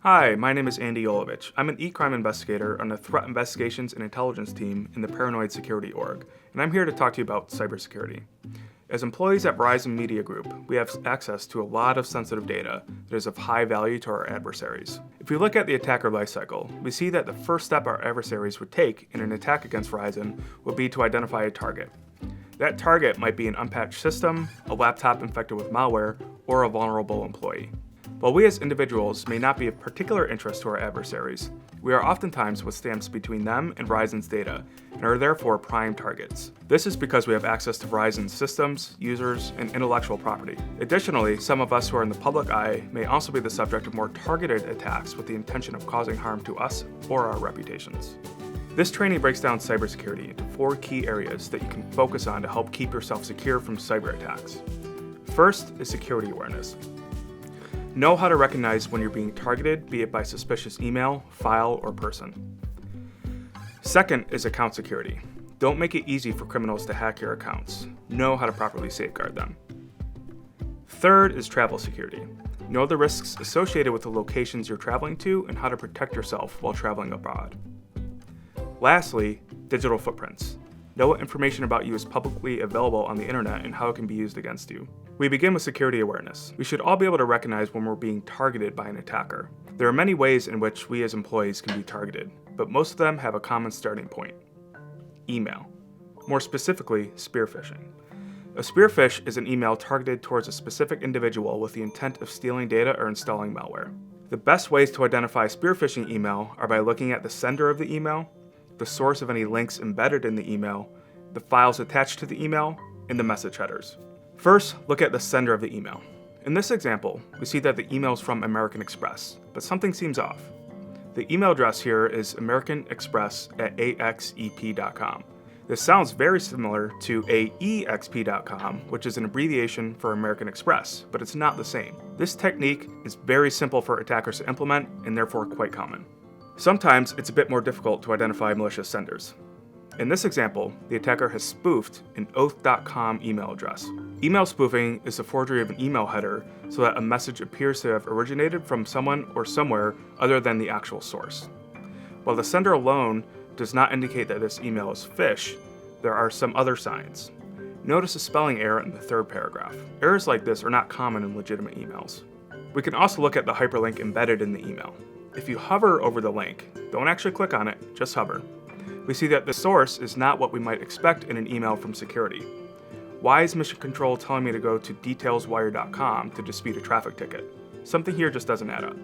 Hi, my name is Andy Yolovich. I'm an e-crime investigator on the Threat Investigations and Intelligence team in the Paranoid Security Org, and I'm here to talk to you about cybersecurity. As employees at Verizon Media Group, we have access to a lot of sensitive data that is of high value to our adversaries. If we look at the attacker lifecycle, we see that the first step our adversaries would take in an attack against Verizon would be to identify a target. That target might be an unpatched system, a laptop infected with malware, or a vulnerable employee. While we as individuals may not be of particular interest to our adversaries, we are oftentimes what stands between them and Verizon's data, and are therefore prime targets. This is because we have access to Verizon's systems, users, and intellectual property. Additionally, some of us who are in the public eye may also be the subject of more targeted attacks with the intention of causing harm to us or our reputations. This training breaks down cybersecurity into 4 key areas that you can focus on to help keep yourself secure from cyber attacks. First is security awareness. Know how to recognize when you're being targeted, be it by suspicious email, file, or person. Second is account security. Don't make it easy for criminals to hack your accounts. Know how to properly safeguard them. Third is travel security. Know the risks associated with the locations you're traveling to and how to protect yourself while traveling abroad. Lastly, digital footprints. Know what information about you is publicly available on the internet and how it can be used against you. We begin with security awareness. We should all be able to recognize when we're being targeted by an attacker. There are many ways in which we as employees can be targeted, but most of them have a common starting point: email. More specifically, spear phishing. A spear phish is an email targeted towards a specific individual with the intent of stealing data or installing malware. The best ways to identify spear phishing email are by looking at the sender of the email, the source of any links embedded in the email, the files attached to the email, and the message headers. First, look at the sender of the email. In this example, we see that the email is from American Express, but something seems off. The email address here is americanexpress@axep.com. This sounds very similar to aexp.com, which is an abbreviation for American Express, but it's not the same. This technique is very simple for attackers to implement and therefore quite common. Sometimes it's a bit more difficult to identify malicious senders. In this example, the attacker has spoofed an oath.com email address. Email spoofing is the forgery of an email header so that a message appears to have originated from someone or somewhere other than the actual source. While the sender alone does not indicate that this email is phish, there are some other signs. Notice a spelling error in the 3rd paragraph. Errors like this are not common in legitimate emails. We can also look at the hyperlink embedded in the email. If you hover over the link, don't actually click on it, just hover. We see that the source is not what we might expect in an email from security. Why is Mission Control telling me to go to detailswire.com to dispute a traffic ticket? Something here just doesn't add up.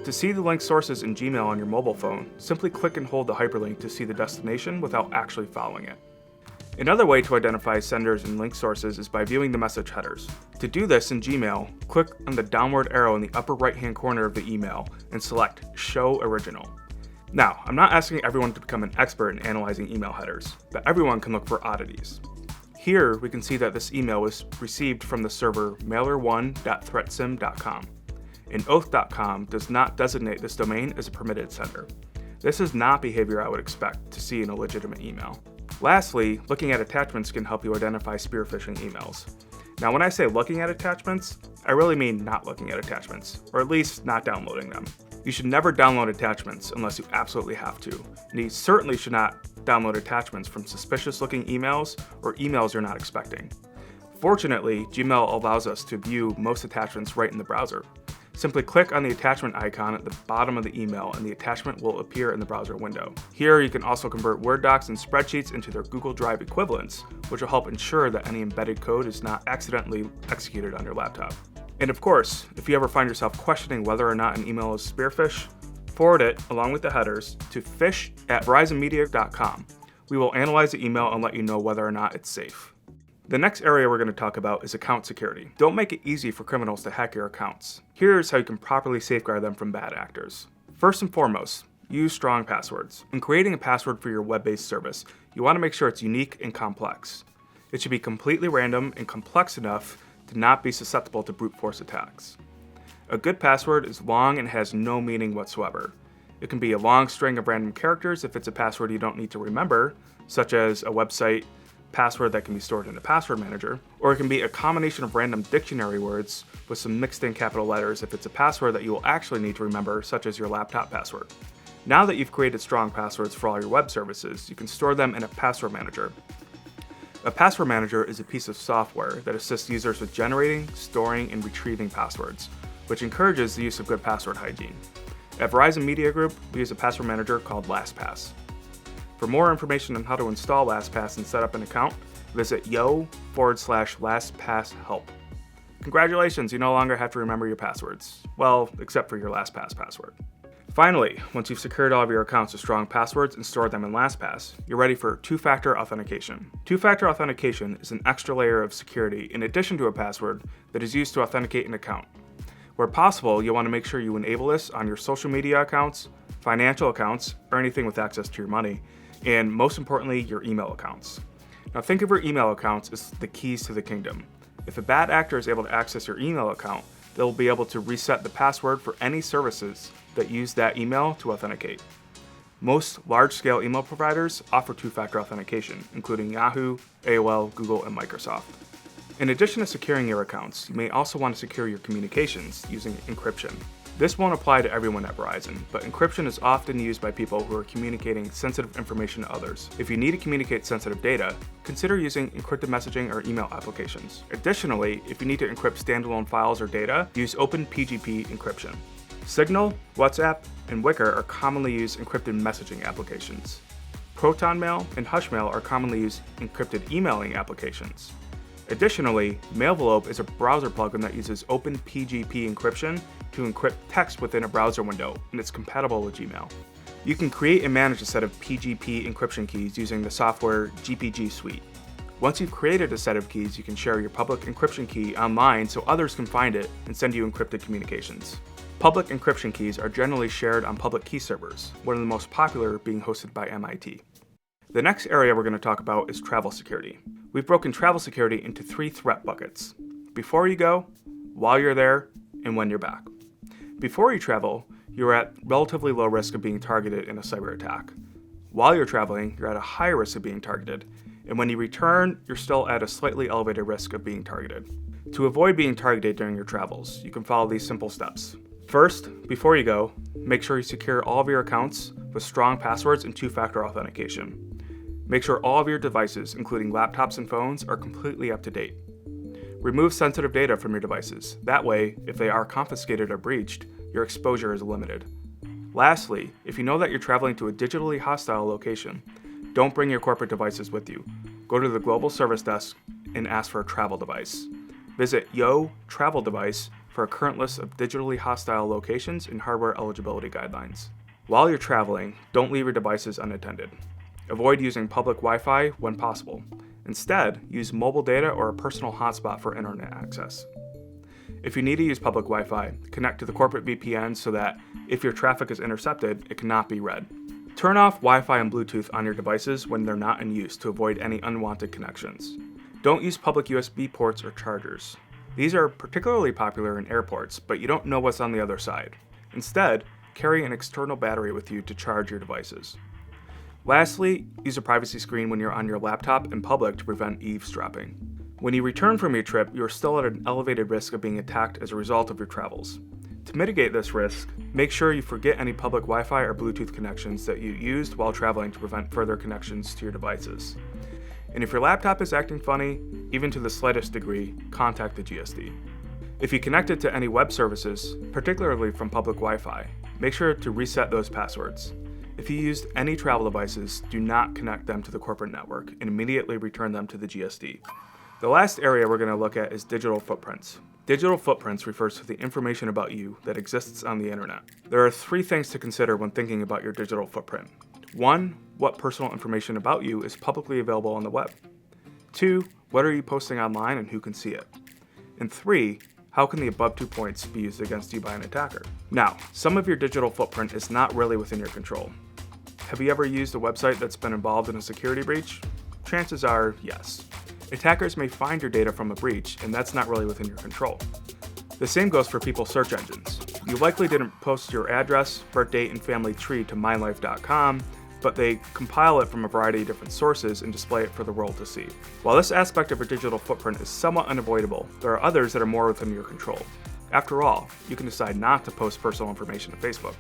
To see the link sources in Gmail on your mobile phone, simply click and hold the hyperlink to see the destination without actually following it. Another way to identify senders and link sources is by viewing the message headers. To do this in Gmail, click on the downward arrow in the upper right-hand corner of the email and select Show Original. Now, I'm not asking everyone to become an expert in analyzing email headers, but everyone can look for oddities. Here, we can see that this email was received from the server mailer1.threatsim.com, and oath.com does not designate this domain as a permitted sender. This is not behavior I would expect to see in a legitimate email. Lastly, looking at attachments can help you identify spear phishing emails. Now, when I say looking at attachments, I really mean not looking at attachments, or at least not downloading them. You should never download attachments unless you absolutely have to, and you certainly should not download attachments from suspicious-looking emails or emails you're not expecting. Fortunately, Gmail allows us to view most attachments right in the browser. Simply click on the attachment icon at the bottom of the email and the attachment will appear in the browser window. Here you can also convert Word docs and spreadsheets into their Google Drive equivalents, which will help ensure that any embedded code is not accidentally executed on your laptop. And of course, if you ever find yourself questioning whether or not an email is spear phish, forward it, along with the headers, to phish@verizonmedia.com. We will analyze the email and let you know whether or not it's safe. The next area we're going to talk about is account security. Don't make it easy for criminals to hack your accounts. Here's how you can properly safeguard them from bad actors. First and foremost, use strong passwords. When creating a password for your web-based service, you want to make sure it's unique and complex. It should be completely random and complex enough to not be susceptible to brute force attacks. A good password is long and has no meaning whatsoever. It can be a long string of random characters if it's a password you don't need to remember, such as a website password that can be stored in a password manager, or it can be a combination of random dictionary words with some mixed in capital letters if it's a password that you will actually need to remember, such as your laptop password. Now that you've created strong passwords for all your web services, you can store them in a password manager. A password manager is a piece of software that assists users with generating, storing, and retrieving passwords, which encourages the use of good password hygiene. At Verizon Media Group, we use a password manager called LastPass. For more information on how to install LastPass and set up an account, visit yo/LastPassHelp. Congratulations, you no longer have to remember your passwords. Well, except for your LastPass password. Finally, once you've secured all of your accounts with strong passwords and stored them in LastPass, you're ready for two-factor authentication. Two-factor authentication is an extra layer of security in addition to a password that is used to authenticate an account. Where possible, you'll want to make sure you enable this on your social media accounts, financial accounts, or anything with access to your money, and most importantly, your email accounts. Now think of your email accounts as the keys to the kingdom. If a bad actor is able to access your email account, they'll be able to reset the password for any services that use that email to authenticate. Most large-scale email providers offer two-factor authentication, including Yahoo, AOL, Google, and Microsoft. In addition to securing your accounts, you may also want to secure your communications using encryption. This won't apply to everyone at Verizon, but encryption is often used by people who are communicating sensitive information to others. If you need to communicate sensitive data, consider using encrypted messaging or email applications. Additionally, if you need to encrypt standalone files or data, use OpenPGP encryption. Signal, WhatsApp, and Wickr are commonly used encrypted messaging applications. ProtonMail and HushMail are commonly used encrypted emailing applications. Additionally, Mailvelope is a browser plugin that uses OpenPGP encryption to encrypt text within a browser window, and it's compatible with Gmail. You can create and manage a set of PGP encryption keys using the software GPG Suite. Once you've created a set of keys, you can share your public encryption key online so others can find it and send you encrypted communications. Public encryption keys are generally shared on public key servers, one of the most popular being hosted by MIT. The next area we're going to talk about is travel security. We've broken travel security into 3 threat buckets: before you go, while you're there, and when you're back. Before you travel, you're at relatively low risk of being targeted in a cyber attack. While you're traveling, you're at a high risk of being targeted, and when you return, you're still at a slightly elevated risk of being targeted. To avoid being targeted during your travels, you can follow these simple steps. First, before you go, make sure you secure all of your accounts with strong passwords and two-factor authentication. Make sure all of your devices, including laptops and phones, are completely up to date. Remove sensitive data from your devices. That way, if they are confiscated or breached, your exposure is limited. Lastly, if you know that you're traveling to a digitally hostile location, don't bring your corporate devices with you. Go to the Global Service Desk and ask for a travel device. Visit Yo Travel Device for a current list of digitally hostile locations and hardware eligibility guidelines. While you're traveling, don't leave your devices unattended. Avoid using public Wi-Fi when possible. Instead, use mobile data or a personal hotspot for internet access. If you need to use public Wi-Fi, connect to the corporate VPN so that if your traffic is intercepted, it cannot be read. Turn off Wi-Fi and Bluetooth on your devices when they're not in use to avoid any unwanted connections. Don't use public USB ports or chargers. These are particularly popular in airports, but you don't know what's on the other side. Instead, carry an external battery with you to charge your devices. Lastly, use a privacy screen when you're on your laptop in public to prevent eavesdropping. When you return from your trip, you are still at an elevated risk of being attacked as a result of your travels. To mitigate this risk, make sure you forget any public Wi-Fi or Bluetooth connections that you used while traveling to prevent further connections to your devices. And if your laptop is acting funny, even to the slightest degree, contact the GSD. If you connected to any web services, particularly from public Wi-Fi, make sure to reset those passwords. If you used any travel devices, do not connect them to the corporate network and immediately return them to the GSD. The last area we're going to look at is digital footprints. Digital footprints refers to the information about you that exists on the internet. There are 3 things to consider when thinking about your digital footprint. 1, what personal information about you is publicly available on the web? 2, what are you posting online and who can see it? And 3, how can the above 2 points be used against you by an attacker? Now, some of your digital footprint is not really within your control. Have you ever used a website that's been involved in a security breach? Chances are yes. Attackers may find your data from a breach, and that's not really within your control. The same goes for people's search engines. You likely didn't post your address, birth date, and family tree to mylife.com, but they compile it from a variety of different sources and display it for the world to see. While this aspect of your digital footprint is somewhat unavoidable, there are others that are more within your control. After all, you can decide not to post personal information to Facebook.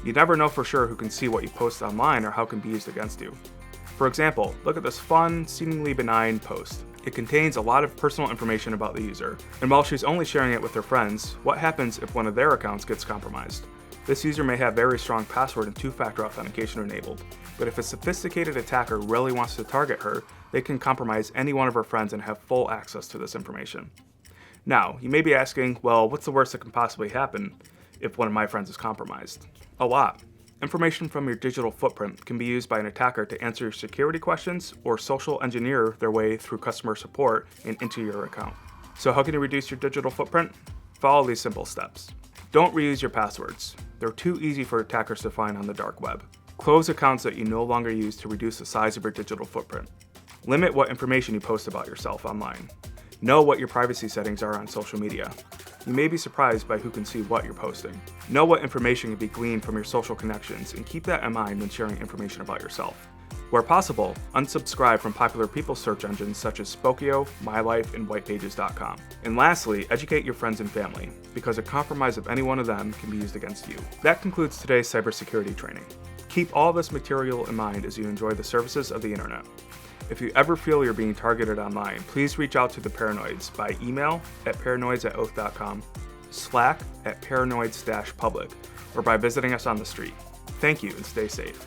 You never know for sure who can see what you post online or how it can be used against you. For example, look at this fun, seemingly benign post. It contains a lot of personal information about the user, and while she's only sharing it with her friends, what happens if one of their accounts gets compromised? This user may have very strong password and two-factor authentication enabled, but if a sophisticated attacker really wants to target her, they can compromise any one of her friends and have full access to this information. Now, you may be asking, well, what's the worst that can possibly happen if one of my friends is compromised? A lot. Information from your digital footprint can be used by an attacker to answer your security questions or social engineer their way through customer support and into your account. So how can you reduce your digital footprint? Follow these simple steps. Don't reuse your passwords. They're too easy for attackers to find on the dark web. Close accounts that you no longer use to reduce the size of your digital footprint. Limit what information you post about yourself online. Know what your privacy settings are on social media. You may be surprised by who can see what you're posting. Know what information can be gleaned from your social connections and keep that in mind when sharing information about yourself. Where possible, unsubscribe from popular people search engines such as Spokeo, MyLife, and whitepages.com. And lastly, educate your friends and family, because a compromise of any one of them can be used against you. That concludes today's cybersecurity training. Keep all this material in mind as you enjoy the services of the internet. If you ever feel you're being targeted online, please reach out to the Paranoids by email at paranoids@oath.com, Slack at paranoids-public, or by visiting us on the street. Thank you and stay safe.